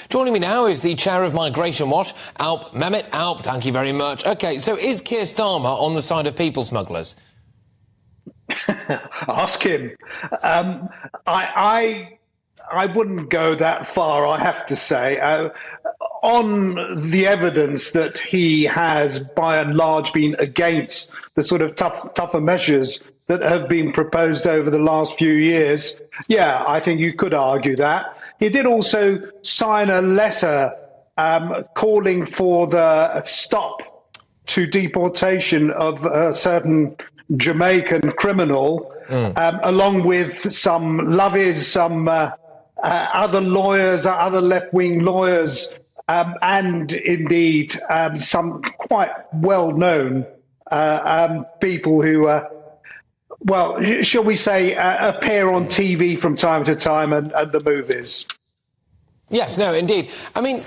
Joining me now is the chair of Migration Watch, Alp Mehmet. Alp, thank you very much. OK, so is Keir Starmer on the side of people smugglers? Ask him. I wouldn't go that far, I have to say. On the evidence that he has, by and large, been against the sort of tougher measures that have been proposed over the last few years, yeah, I think you could argue that. He did also sign a letter calling for the stop to deportation of a certain Jamaican criminal, along with some lovies, some other lawyers, other left-wing lawyers, and indeed some quite well-known people who, well, shall we say, appear on TV from time to time and the movies. Yes, no, indeed. I mean,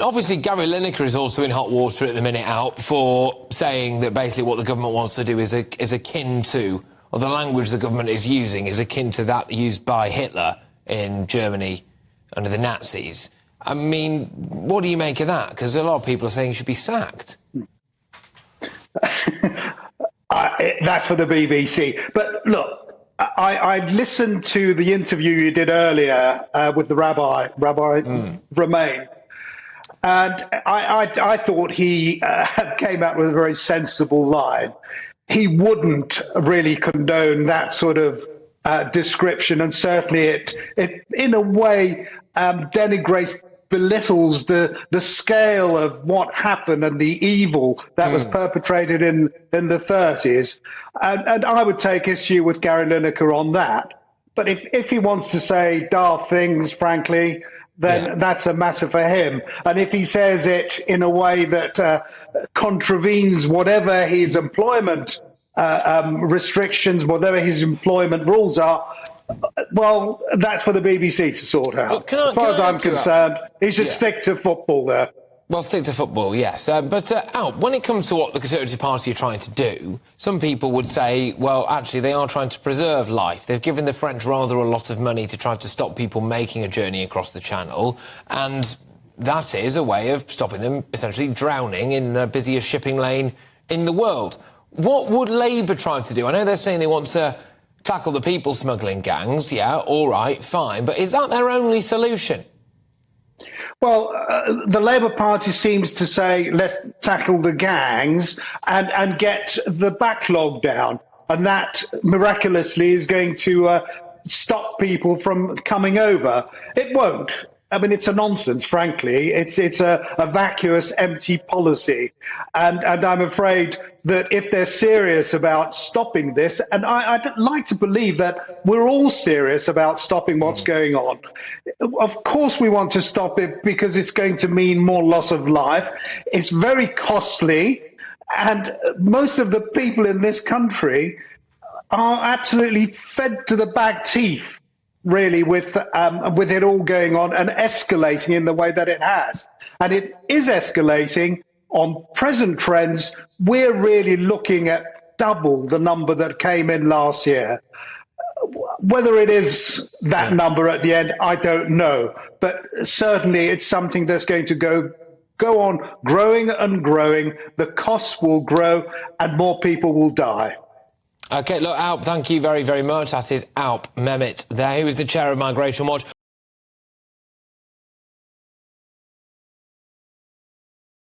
obviously Gary Lineker is also in hot water at the minute out for saying that basically what the government wants to do is akin to, or the language the government is using is akin to that used by Hitler in Germany under the Nazis. I mean, what do you make of that? Because a lot of people are saying he should be sacked. That's for the BBC. But look, I listened to the interview you did earlier with the Rabbi Remain, and I thought he came out with a very sensible line. He wouldn't really condone that sort of description, and certainly it in a way denigrates, belittles the scale of what happened and the evil that was perpetrated in the 30s. And I would take issue with Gary Lineker on that. But if he wants to say daft things, frankly, then that's a matter for him. And if he says it in a way that contravenes whatever his employment restrictions, whatever his employment rules are, well, that's for the BBC to sort out. As far as I'm concerned, he should stick to football there. Well, stick to football, yes. But, Al, when it comes to what the Conservative Party are trying to do, some people would say, well, actually, they are trying to preserve life. They've given the French rather a lot of money to try to stop people making a journey across the Channel, and that is a way of stopping them essentially drowning in the busiest shipping lane in the world. What would Labour try to do? I know they're saying they want to tackle the people smuggling gangs. Yeah, all right, fine. But is that their only solution? Well, the Labour Party seems to say, let's tackle the gangs and get the backlog down. And that, miraculously, is going to stop people from coming over. It won't. I mean, it's a nonsense, frankly. It's a vacuous, empty policy. And I'm afraid that if they're serious about stopping this, and I'd like to believe that we're all serious about stopping what's going on. Of course we want to stop it because it's going to mean more loss of life. It's very costly. And most of the people in this country are absolutely fed to the back teeth, really, with it all going on and escalating in the way that it has. And it is escalating on present trends. We're really looking at double the number that came in last year. Whether it is that number at the end, I don't know. But certainly it's something that's going to go on growing and growing. The costs will grow and more people will die. OK, look, Alp, thank you very, very much. That is Alp Mehmet there, who is the chair of Migration Watch.